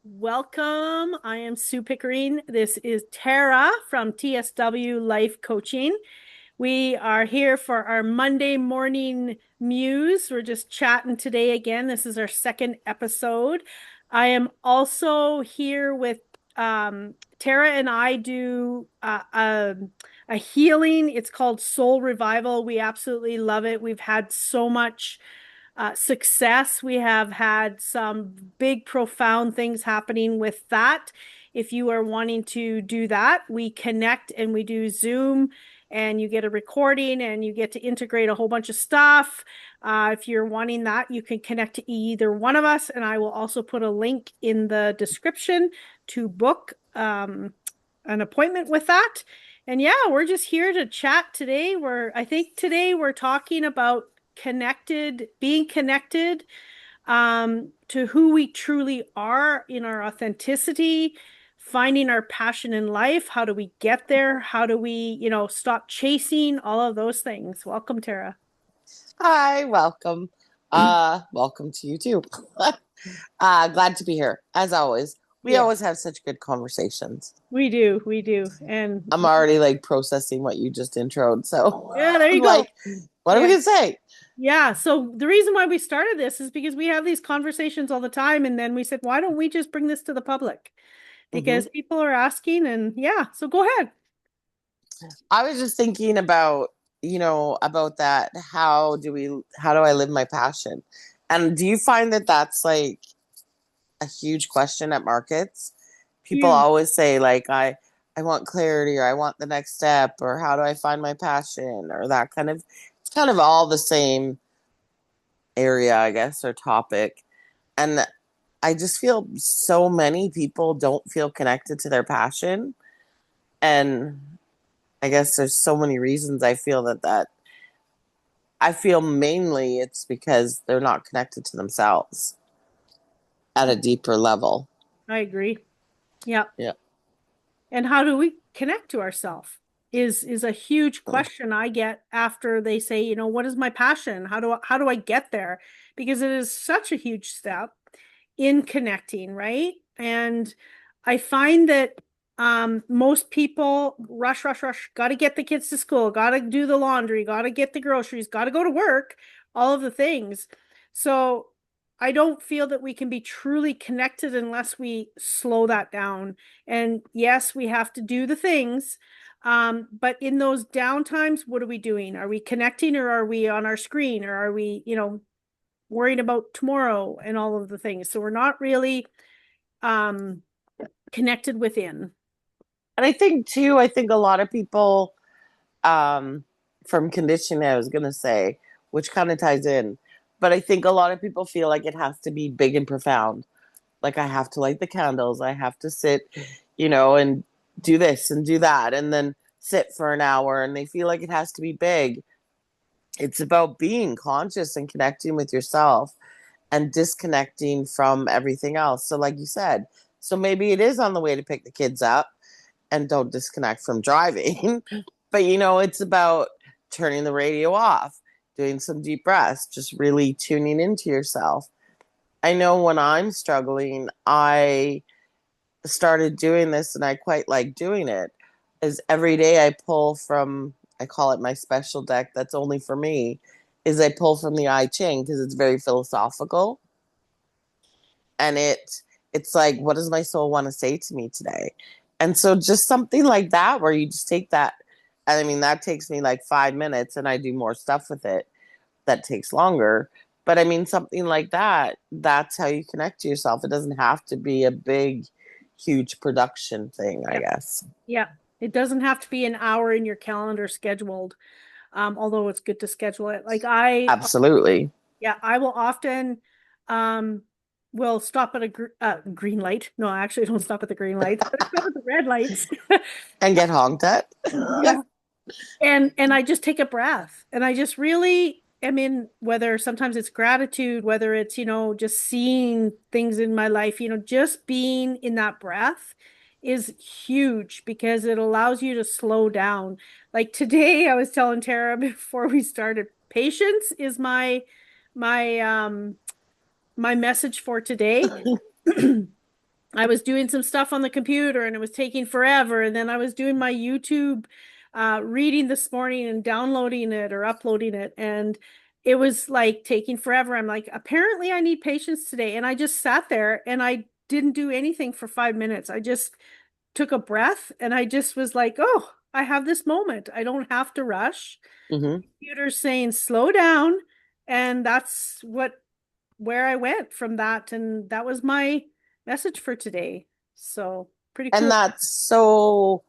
Welcome. I am Sue Pickering. This is Tara from TSW Life Coaching. We are here for our Monday morning muse. We're just chatting today again. This is our second episode. I am also here with Tara, and I do a healing. It's called Soul Revival. We absolutely love it. We've had so much success. We have had some big, profound things happening with that. If you are wanting to do that, we connect and we do Zoom, and you get a recording and you get to integrate a whole bunch of stuff. If you're wanting that, you can connect to either one of us, and I will also put a link in the description to book an appointment with that. And yeah, we're just here to chat today. I think today we're talking about being connected to who we truly are in our authenticity, finding our passion in life. How do we get there? How do we, stop chasing all of those things? Welcome, Tara. Hi, welcome. Welcome to you too. Glad to be here. As always, we Yeah, always have such good conversations. we do. And I'm already like processing what you just introed. So yeah, there I'm you go. like, what are we Yeah. gonna say? Yeah. So the reason why we started this is because we have these conversations all the time. And then we said, why don't we just bring this to the public? hmm Because people are asking, and yeah, so go ahead. I was just thinking about, about that. How do I live my passion? And do you find that that's like a huge question at markets? People Huge. always say like, I want clarity, or I want the next step, or how do I find my passion, or that kind of, it's kind of all the same area, I guess, or topic. And I just feel so many people don't feel connected to their passion. And I guess there's so many reasons I feel that I feel mainly it's because they're not connected to themselves at a deeper level. I agree. Yeah. Yeah. And how do we connect to ourselves is a huge question I get after they say, what is my passion? How do I get there? Because it is such a huge step in connecting, right? And I find that most people rush, rush, rush, got to get the kids to school, got to do the laundry, got to get the groceries, got to go to work, all of the things. So I don't feel that we can be truly connected unless we slow that down. And yes, we have to do the things. But in those downtimes, what are we doing? Are we connecting, or are we on our screen, or are we, worrying about tomorrow and all of the things? So we're not really um, connected within. And I think a lot of people, um, from conditioning, I was going to say, which kind of ties in, but I think a lot of people feel like it has to be big and profound. Like I have to light the candles, I have to sit, and do this and do that, and then sit for an hour, and they feel like it has to be big. It's about being conscious and connecting with yourself and disconnecting from everything else. So, like you said, so maybe it is on the way to pick the kids up and don't disconnect from driving. But, it's about turning the radio off, doing some deep breaths, just really tuning into yourself. I know when I'm struggling, I started doing this and I quite like doing it. Is every day I pull from, I call it my special deck that's only for me, is I pull from the I Ching because it's very philosophical, and it's like, what does my soul want to say to me today? And so just something like that where you just take that, I mean, that takes me like 5 minutes and I do more stuff with it that takes longer. But I mean, something like that, that's how you connect to yourself. It doesn't have to be a big, huge production thing, I Yeah. guess. Yeah. It doesn't have to be an hour in your calendar scheduled. Although it's good to schedule it. Like Absolutely. yeah, I will often um will stop at a green light. No, I actually don't stop at the green lights, but I stop at the red lights. And get honked at. Yeah. And I just take a breath, and I just really, I mean, whether sometimes it's gratitude, whether it's, just seeing things in my life, just being in that breath is huge because it allows you to slow down. Like today, I was telling Tara before we started, patience is my my message for today. I was doing some stuff on the computer and it was taking forever. And then I was doing my YouTube reading this morning and downloading it or uploading it. And it was like taking forever. I'm like, apparently I need patience today. And I just sat there and I didn't do anything for 5 minutes. I just took a breath and I just was like, oh, I have this moment. I don't have to rush. Hmm. Computer's saying slow down. And that's where I went from that. And that was my message for today. So pretty And cool. that's so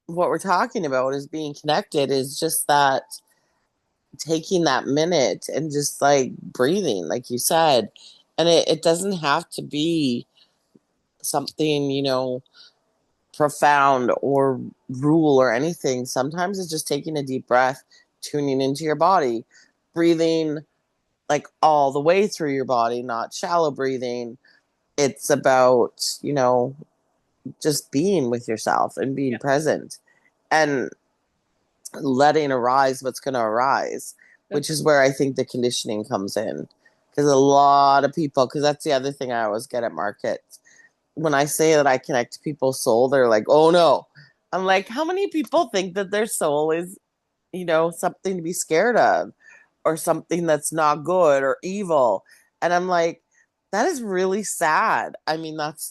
what we're talking about is being connected is just that taking that minute and just like breathing, like you said. And it doesn't have to be something, profound or rule or anything. Sometimes it's just taking a deep breath, tuning into your body, breathing like all the way through your body, not shallow breathing. It's about, just being with yourself and being Yeah. present and letting arise what's going to arise, which That's is where I think the conditioning comes in. Because a lot of people, because that's the other thing I always get at markets. When I say that I connect to people's soul, they're like, oh no. I'm like, how many people think that their soul is, something to be scared of or something that's not good or evil? And I'm like, that is really sad. I mean, that's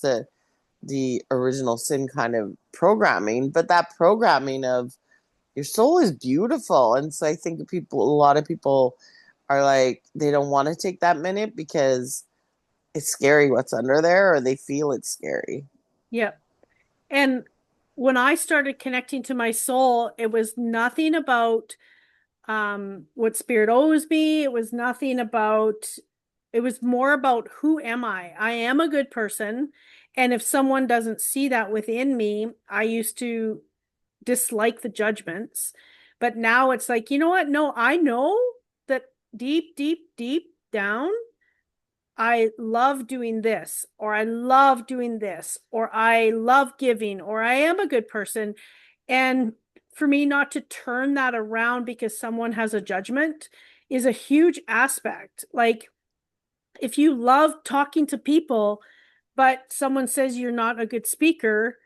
the original sin kind of programming, but that programming of your soul is beautiful. And so I think a lot of people are like, they don't want to take that minute because it's scary what's under there or they feel it's scary. yeah. And when I started connecting to my soul, it was nothing about what spirit owes me. It was nothing about, it was more about who am I? I am a good person. And if someone doesn't see that within me, I used to dislike the judgments. But now it's like, you know what? No, I know that deep, deep, deep down, I love doing this, or I love doing this, or I love giving, or I am a good person. And for me not to turn that around because someone has a judgment is a huge aspect. Like if you love talking to people, but someone says you're not a good speaker,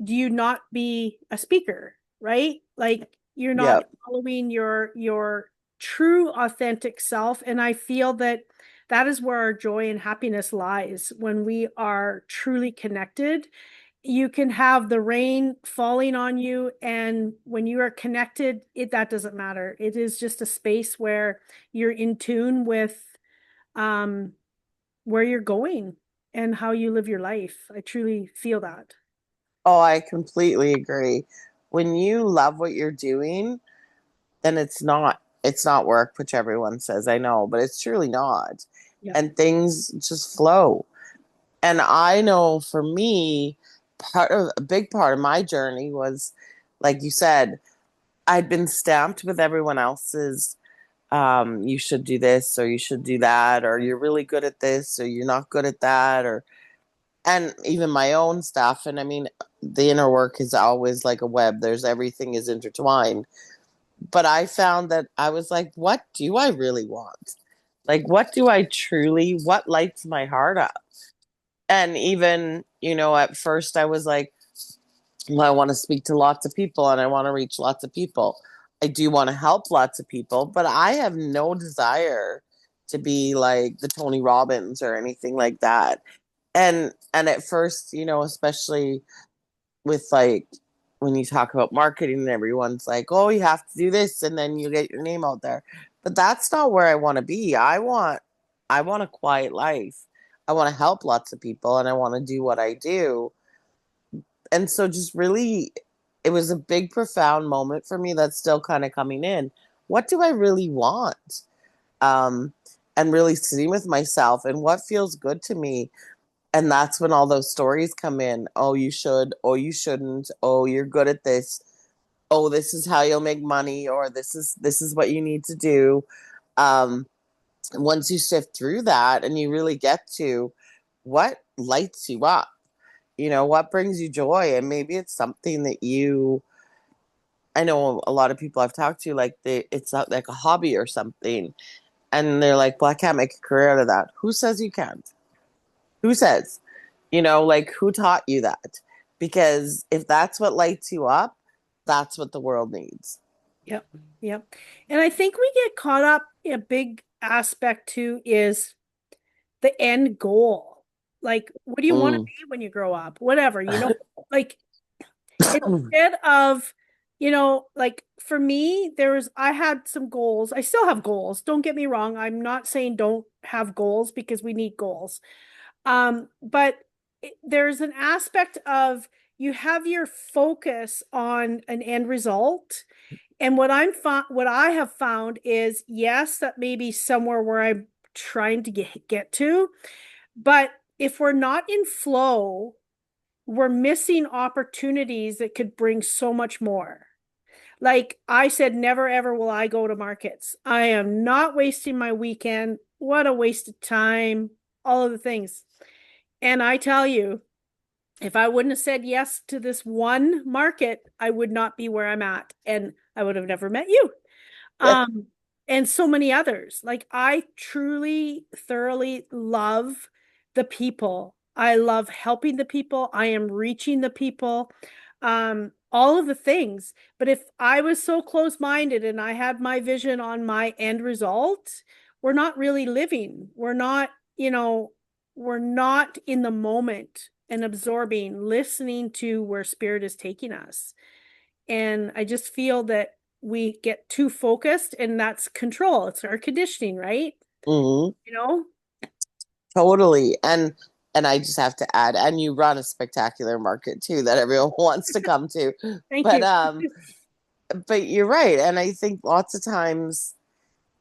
do you not be a speaker, right? Like you're not Yep. following your true authentic self. And I feel that that is where our joy and happiness lies when we are truly connected. You can have the rain falling on you, and when you are connected, it that doesn't matter. It is just a space where you're in tune with um where you're going and how you live your life. I truly feel that. Oh, I completely agree. When you love what you're doing, then it's not work, which everyone says, I know, but it's truly not. Yeah. And things just flow. And I know for me, a big part of my journey was, like you said, I'd been stamped with everyone else's you should do this or you should do that, or you're really good at this or you're not good at that, or and even my own stuff. And I mean, the inner work is always like a web. There's everything is intertwined. But I found that I was like, what do I really want? Like, what lights my heart up? And even, at first I was like, well, I want to speak to lots of people and I want to reach lots of people. I do want to help lots of people, but I have no desire to be like the Tony Robbins or anything like that. And at first, especially with like when you talk about marketing and everyone's like, oh, you have to do this and then you get your name out there. But that's not where I want to be. I want a quiet life. I want to help lots of people and I want to do what I do. And so just really it was a big profound moment for me that's still kind of coming in. What do I really want? Um and really sitting with myself and what feels good to me. And that's when all those stories come in. Oh, you should. Oh, you shouldn't. Oh, you're good at this. Oh, this is how you'll make money, or this is what you need to do. Um, Once you sift through that and you really get to what lights you up, what brings you joy, and maybe it's something that you. I know a lot of people I've talked to, like it's not like a hobby or something, and they're like, "Well, I can't make a career out of that." Who says you can't? Who says? Like who taught you that? Because if that's what lights you up, that's what the world needs. Yep. Yep. And I think we get caught up in a big aspect too is the end goal. Like, what do you want to Mm. be when you grow up? Whatever, like instead of, like for me, I had some goals. I still have goals. Don't get me wrong. I'm not saying don't have goals because we need goals. But there's an aspect of you have your focus on an end result. And what I have found is yes, that may be somewhere where I'm trying to get to, but if we're not in flow, we're missing opportunities that could bring so much more. Like I said, never ever will I go to markets. I am not wasting my weekend. What a waste of time. All of the things. And I tell you, if I wouldn't have said yes to this one market, I would not be where I'm at. And I would have never met you. Um, and so many others. Like I truly, thoroughly love the people. I love helping the people. I am reaching the people. All of the things. But if I was so close-minded and I had my vision on my end result, we're not really living. We're not in the moment and absorbing, listening to where spirit is taking us. And I just feel that we get too focused and that's control. It's our conditioning, right? Hmm. You know? Totally. And I just have to add, and you run a spectacular market too that everyone wants to come to. Thank But you. but you're right. And I think lots of times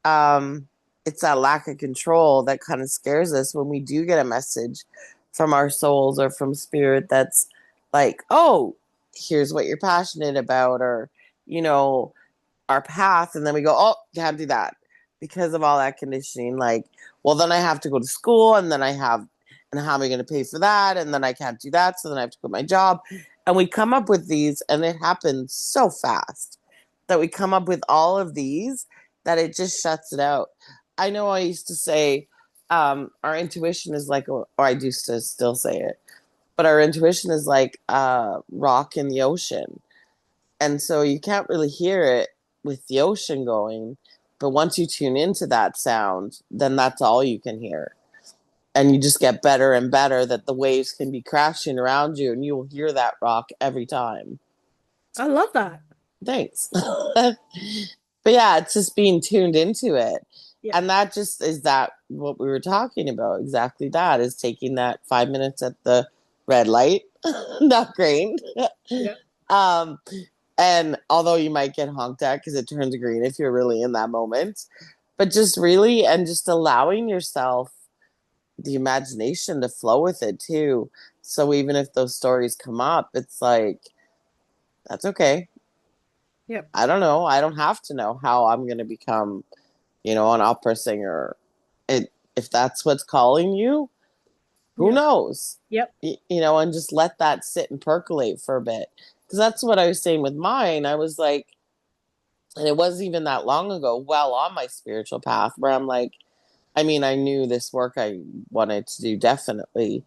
um it's that lack of control that kind of scares us when we do get a message from our souls or from spirit that's like, oh, here's what you're passionate about, or you know, our path, and then we go, oh, can't do that because of all that conditioning. Like, well, then I have to go to school, and then and how am I going to pay for that? And then I can't do that, so then I have to quit my job. And we come up with these, and it happens so fast that we come up with all of these that it just shuts it out. I know I used to say, our intuition is like, or I do still say it, but our intuition is like a rock in the ocean, and so you can't really hear it with the ocean going. But once you tune into that sound, then that's all you can hear. And you just get better and better that the waves can be crashing around you and you will hear that rock every time. I love that. Thanks. But yeah, it's just being tuned into it. Yeah. And that just is that what we were talking about. Exactly that is taking that 5 minutes at the red light, not green. Yeah. um, And although you might get honked at because it turns green if you're really in that moment, but just really and just allowing yourself the imagination to flow with it too. So even if those stories come up, it's like, that's okay. Yep. I don't know. I don't have to know how I'm going to become, an opera singer. If that's what's calling you, who Yep. knows? Yep. And just let that sit and percolate for a bit. Because that's what I was saying with mine. I was like, and it wasn't even that long ago, well on my spiritual path, where I'm like, I mean, I knew this work I wanted to do definitely.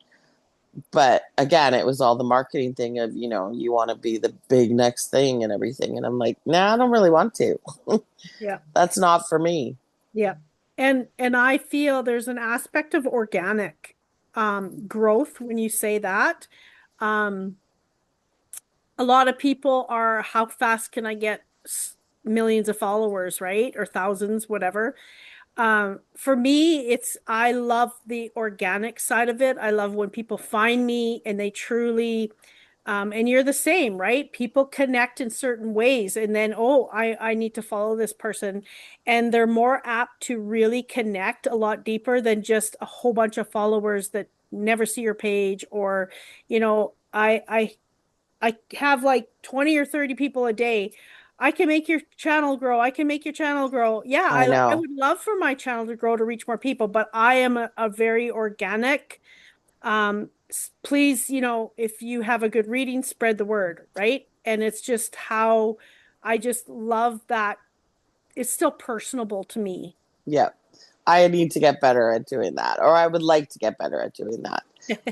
But again, it was all the marketing thing of, you want to be the big next thing and everything. And I'm like, nah, I don't really want to. Yeah. That's not for me. Yeah. And I feel there's an aspect of organic growth when you say that. Um, a lot of people are how fast can I get millions of followers, right? Or thousands, whatever. For me, I love the organic side of it. I love when people find me and they truly, and you're the same, right? People connect in certain ways, and then, oh, I need to follow this person, and they're more apt to really connect a lot deeper than just a whole bunch of followers that never see your page, or, I have like 20 or 30 people a day. I can make your channel grow. I can make your channel grow. Yeah, I I know. would love for my channel to grow to reach more people, but I am a very organic. Please, if you have a good reading, spread the word, right? And it's just how I just love that it's still personable to me. Yeah. I need to get better at doing that, or I would like to get better at doing that.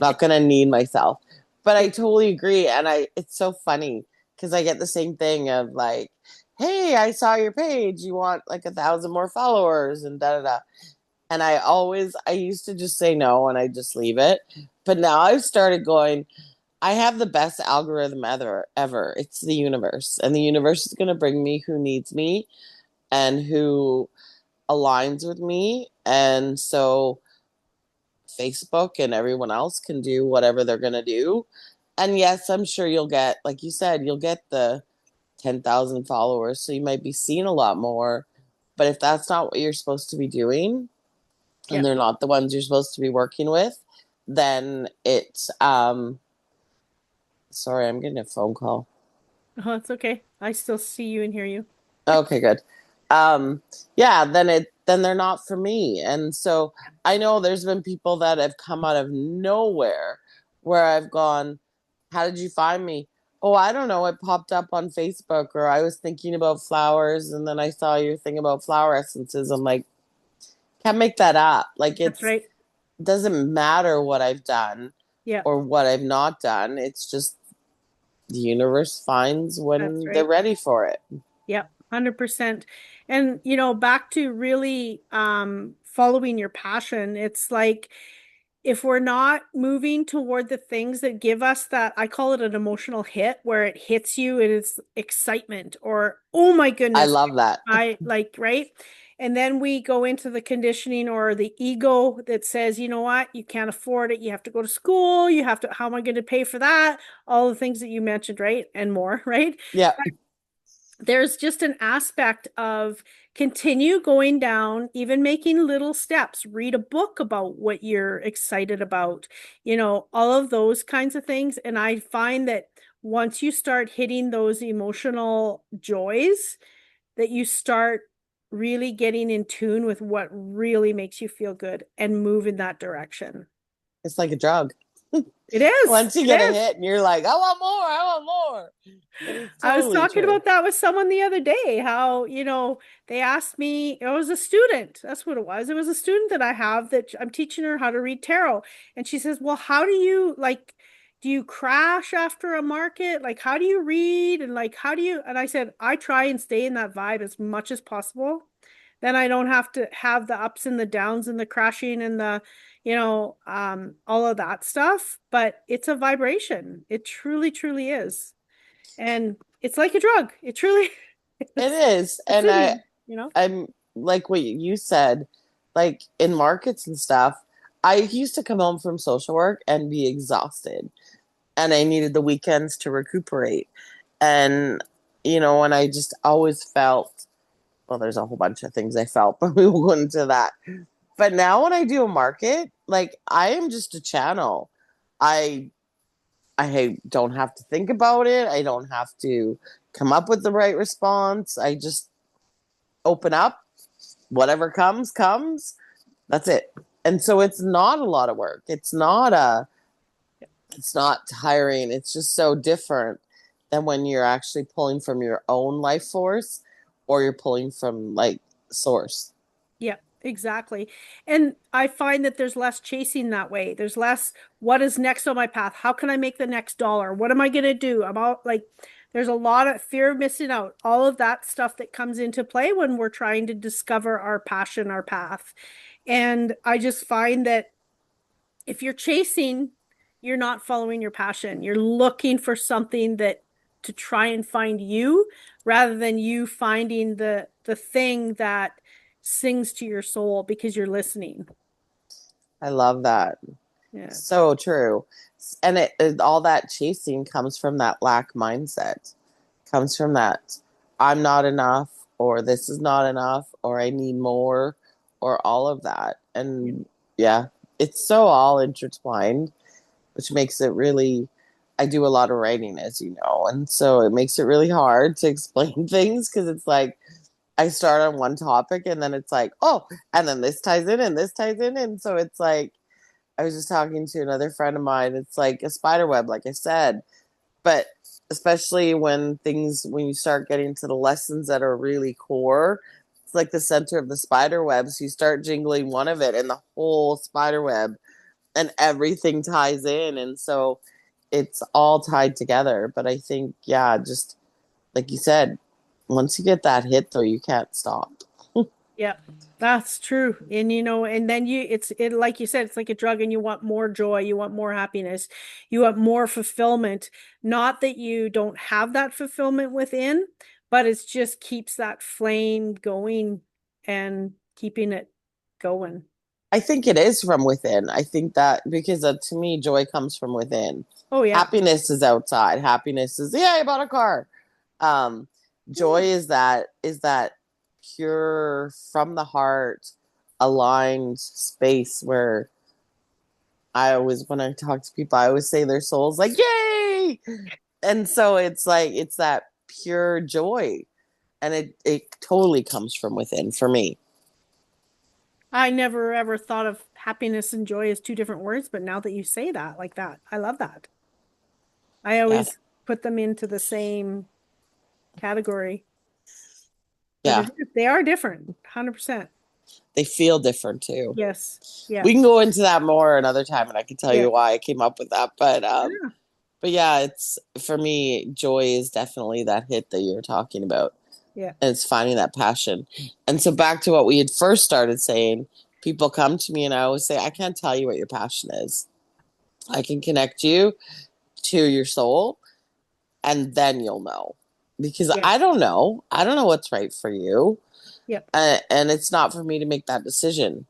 Not going to need myself. But I Yeah, totally agree. And it's so funny because I get the same thing of like, hey, I saw your page. You want like 1,000 more followers and da da da. And I used to just say no and I just leave it. But now I've started going, I have the best algorithm ever. It's the universe. And the universe is going to bring me who needs me and who aligns with me. And so Facebook and everyone else can do whatever they're going to do. And yes, I'm sure you'll get, like you said, you'll get the 10,000 followers. So you might be seen a lot more. But if that's not what you're supposed to be doing, and yeah. they're not the ones you're supposed to be working with, then it's, sorry, I'm getting a phone call. Oh, it's okay. I still see you and hear you. Okay, good. Um, yeah, then they're not for me. And so I know there's been people that have come out of nowhere where I've gone, how did you find me? Oh, I don't know. It popped up on Facebook, or I was thinking about flowers and then I saw your thing about flower essences. I'm like, can't make that up. Like That's right. it doesn't matter what I've done Yeah, or what I've not done. It's just the universe finds that's when they're right. ready for it. Yeah, 100%. And back to really following your passion, it's like if we're not moving toward the things that give us that, I call it an emotional hit, where it hits you, it is excitement or, oh my I goodness, love that. I like, right? And then we go into the conditioning or the ego that says, you know what, you can't afford it. You have to go to school. You have to, how am I going to pay for that? All the things that you mentioned, right? And more, right? Yeah. There's just an aspect of continue going down, even making little steps, read a book about what you're excited about, all of those kinds of things. And I find that once you start hitting those emotional joys, that you start really getting in tune with what really makes you feel good and move in that direction. It's like a drug. It is. Once you It get a is. hit and you're like, I want more, I want more. But it's I was totally talking true. about that with someone the other day, how, they asked me, it was a student. That's what it was. It was a student that I have that I'm teaching her how to read tarot. And she says, well, how do you do you crash after a market? Like, how do you read? And like, how do you, and I said, I try and stay in that vibe as much as possible. Then I don't have to have the ups and the downs and the crashing and the, all of that stuff. But it's a vibration. It truly, truly is. And it's like a drug. It truly It is. is. It's And in you. I'm like what you said, like in markets and stuff, I used to come home from social work and be exhausted. And I needed the weekends to recuperate. And, and I just always felt, well, there's a whole bunch of things I felt, but we won't go into that. But now when I do a market, like I am just a channel. I I don't have to think about it. I don't have to come up with the right response. I just open up, whatever comes comes. That's it. And so it's not a lot of work. It's not tiring. It's just so different than when you're actually pulling from your own life force or you're pulling from like source. Yeah, exactly. And I find that there's less chasing that way. There's less, what is next on my path? How can I make the next dollar? What am I going to do? I'm all like, there's a lot of fear of missing out, all of that stuff that comes into play when we're trying to discover our passion, our path. And I just find that if you're chasing, you're not following your passion. You're looking for something that to try and find you rather than you finding the thing that sings to your soul because you're listening. I love that. Yeah. So true. And all that chasing comes from that lack mindset. Comes from that I'm not enough or this is not enough or I need more or all of that. Yeah. And yeah, it's so all intertwined, which makes it really I do a lot of writing as you know. And so it makes it really hard to explain things because it's like I start on one topic and then it's like, oh, and then this ties in and this ties in. And so it's like I was just talking to another friend of mine. It's like a spider web, like I said. But especially when you start getting to the lessons that are really core, it's like the center of the spider web. So you start jingling one of it and the whole spider web and everything ties in. And so it's all tied together. But I think, yeah, just like you said, once you get that hit though, you can't stop. Yeah, that's true. And and then it like you said, it's like a drug and you want more joy, you want more happiness, you want more fulfillment. Not that you don't have that fulfillment within, but it just keeps that flame going and keeping it going. I think it is from within. I think that because to me, joy comes from within. Oh yeah. Happiness is outside. Happiness is, yeah, I bought a car. Um, Joy is that pure from the heart, aligned space where I always, when I talk to people, I always say their soul's like, yay! And so it's like it's that pure joy. And it totally comes from within for me. I never ever thought of happiness and joy as two different words, but now that you say that like that, I love that. I Yeah. always put them into the same category, but Yeah. they are different, 100%. They feel different too. Yes. Yeah. We can go into that more another time and I can tell Yeah. you why I came up with that. Yeah. But yeah, it's for me, joy is definitely that hit that you're talking about. Yeah. And it's finding that passion. And so back to what we had first started saying, people come to me and I always say, I can't tell you what your passion is. I can connect you to your soul and then you'll know. Because Yeah. I don't know. I don't know what's right for you. Yeah. And it's not for me to make that decision.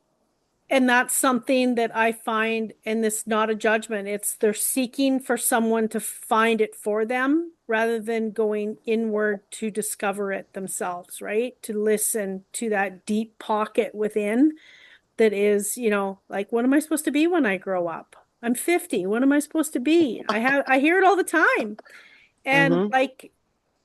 And that's something that I find, and it's not a judgment. It's they're seeking for someone to find it for them rather than going inward to discover it themselves, right? To listen to that deep pocket within that is, like, what am I supposed to be when I grow up? I'm 50. What am I supposed to be? I hear it all the time. And Mm-hmm. like,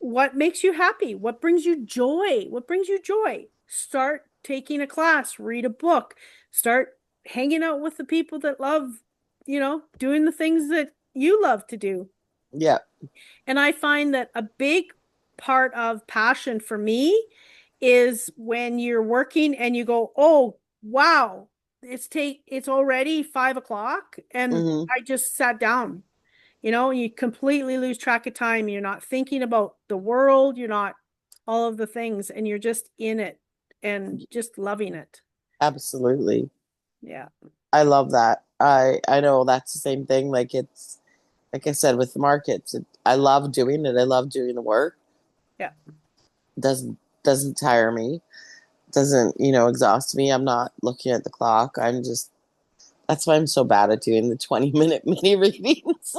what makes you happy? What brings you joy? What brings you joy? Start taking a class, read a book, start hanging out with the people that love, doing the things that you love to do. Yeah. And I find that a big part of passion for me is when you're working and you go, oh, wow, it's already 5 o'clock and Mm-hmm. I just sat down. You completely lose track of time. You're not thinking about the world. You're not all of the things, and you're just in it and just loving it. Absolutely. Yeah. I love that. I know that's the same thing. Like it's like I said with the markets. I love doing it. I love doing the work. Yeah. Doesn't tire me. Doesn't exhaust me. I'm not looking at the clock. I'm just that's why I'm so bad at doing the 20-minute mini readings,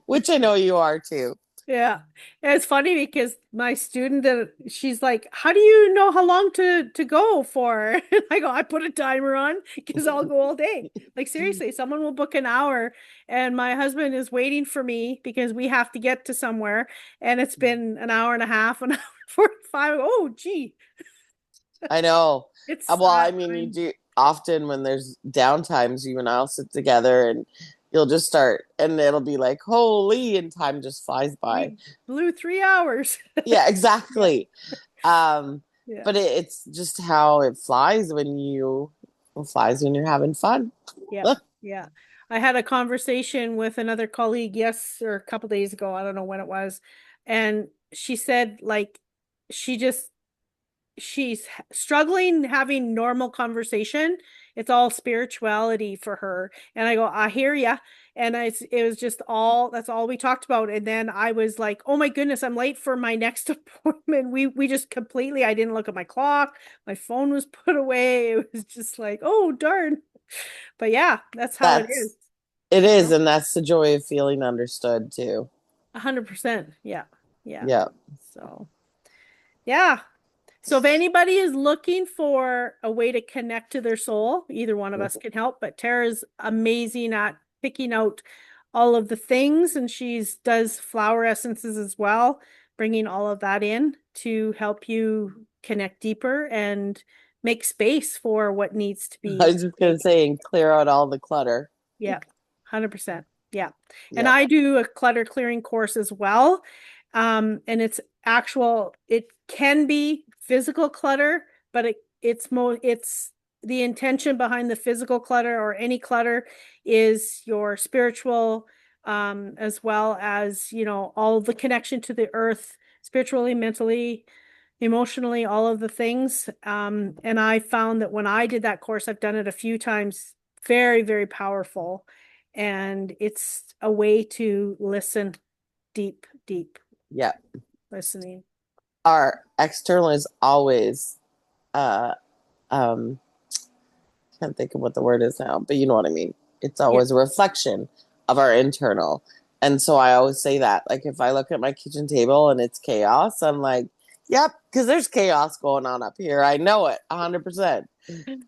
which I know you are too. Yeah. And it's funny because my student she's like, how do you know how long to go for? And I go, I put a timer on because I'll go all day. Like seriously, someone will book an hour and my husband is waiting for me because we have to get to somewhere and it's been an hour and a half, an hour and 45. Oh, gee. I know. It's Well, I that mean, you time. do often when there's downtimes, you and I'll sit together and you'll just start, and it'll be like, holy, and time just flies by. We blew 3 hours. Yeah, Yeah. exactly. Um, Yeah. but it's just how it flies when you're having fun. Yeah. Yeah. I had a conversation with another colleague, yes, or a couple days ago. I don't know when it was. And she said, like, she just she's struggling having normal conversation. It's all spirituality for her. And I go, I hear ya. And it was just that's all we talked about. And then I was like, oh my goodness, I'm late for my next appointment. We just completely, I didn't look at my clock. My phone was put away. It was just like, oh darn. But yeah, that's how it is. That's it You is, know, and that's the joy of feeling understood too. 100%. Yeah. Yeah. Yeah. So yeah. So if anybody is looking for a way to connect to their soul, either one of us can help, but Tara's amazing at picking out all of the things and she's does flower essences as well, bringing all of that in to help you connect deeper and make space for what needs to I be was just gonna made. say, and clear out all the clutter. Yeah, 100%. Yeah. And Yeah. I do a clutter clearing course as well. And it can be physical clutter, but it's the intention behind the physical clutter or any clutter is your spiritual, as well as, all the connection to the earth, spiritually, mentally, emotionally, all of the things. And I found that when I did that course, I've done it a few times, very, very powerful. And it's a way to listen, deep, deep Yeah. listening. Our external is always uh um can't think of what the word is now, but you know what I mean. It's Yeah. always a reflection of our internal. And so I always say that. Like if I look at my kitchen table and it's chaos, I'm like, yep, because there's chaos going on up here. I know it 100%.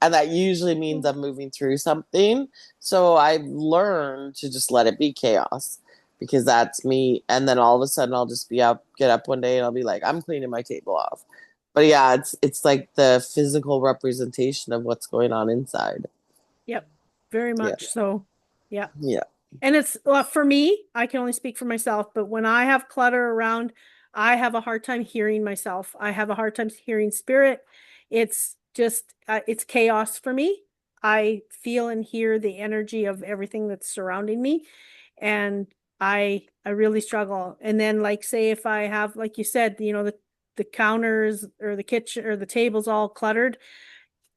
And that usually means I'm moving through something. So I've learned to just let it be chaos because that's me. And then all of a sudden I'll just get up one day and I'll be like, I'm cleaning my table off. But yeah, it's like the physical representation of what's going on inside. Yep. Very Yeah. much so. Yeah. Yeah. And it's, well, for me, I can only speak for myself, but when I have clutter around, I have a hard time hearing myself. I have a hard time hearing spirit. It's just, it's chaos for me. I feel and hear the energy of everything that's surrounding me. And I really struggle. And then, like, say if I have, like you said, the counters or the kitchen or the tables all cluttered,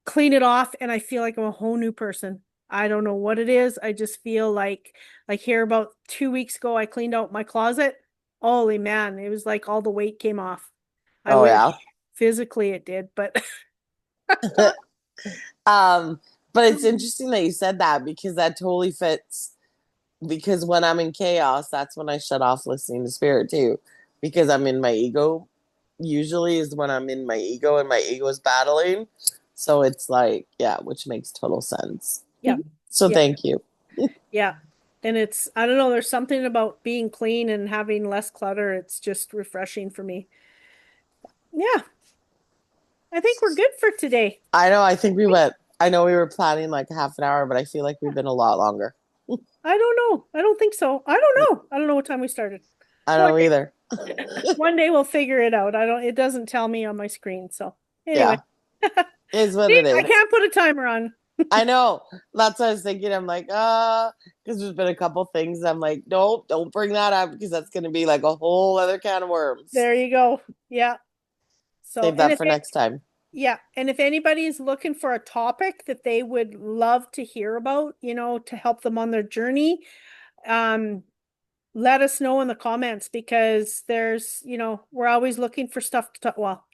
clean it off, and I feel like I'm a whole new person. I don't know what it is. I just feel like here about 2 weeks ago, I cleaned out my closet. Holy man, it was like all the weight came off. I Oh wish yeah. physically it did, but um, but it's interesting that you said that because that totally fits. Because when I'm in chaos, that's when I shut off listening to spirit too. Because I'm in my ego. Usually is when I'm in my ego and my ego is battling. So it's like, yeah, which makes total sense. yeah, So yeah, thank you. yeah. And it's, I don't know, there's something about being clean and having less clutter. It's just refreshing for me. Yeah, I think we're good for today. I know, I think we went, I know we were planning like half an hour, but I feel like we've been a lot longer. I don't know. I don't think so. I don't know. I don't know what time we started. I One don't know day, either. one day we'll figure it out. It doesn't tell me on my screen. So anyway, Yeah, is what see, it I is. can't put a timer on. I know. That's what I was thinking. I'm like, because there's been a couple things. I'm like, nope, don't bring that up because that's going to be like a whole other can of worms. There you go. Yeah. So, Save that for next time. yeah, and if anybody's looking for a topic that they would love to hear about, to help them on their journey, um, let us know in the comments, because we're always looking for stuff to talk, well,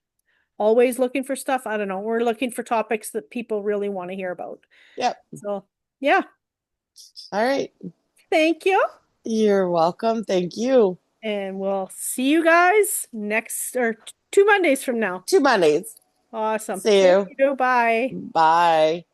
always looking for stuff. I don't know. We're looking for topics that people really want to hear about. Yep. So, yeah, All right. thank you. You're welcome. Thank you. And we'll see you guys next, or 2 Mondays from now. 2 Mondays. Awesome. See Thank you. you. Bye. Bye.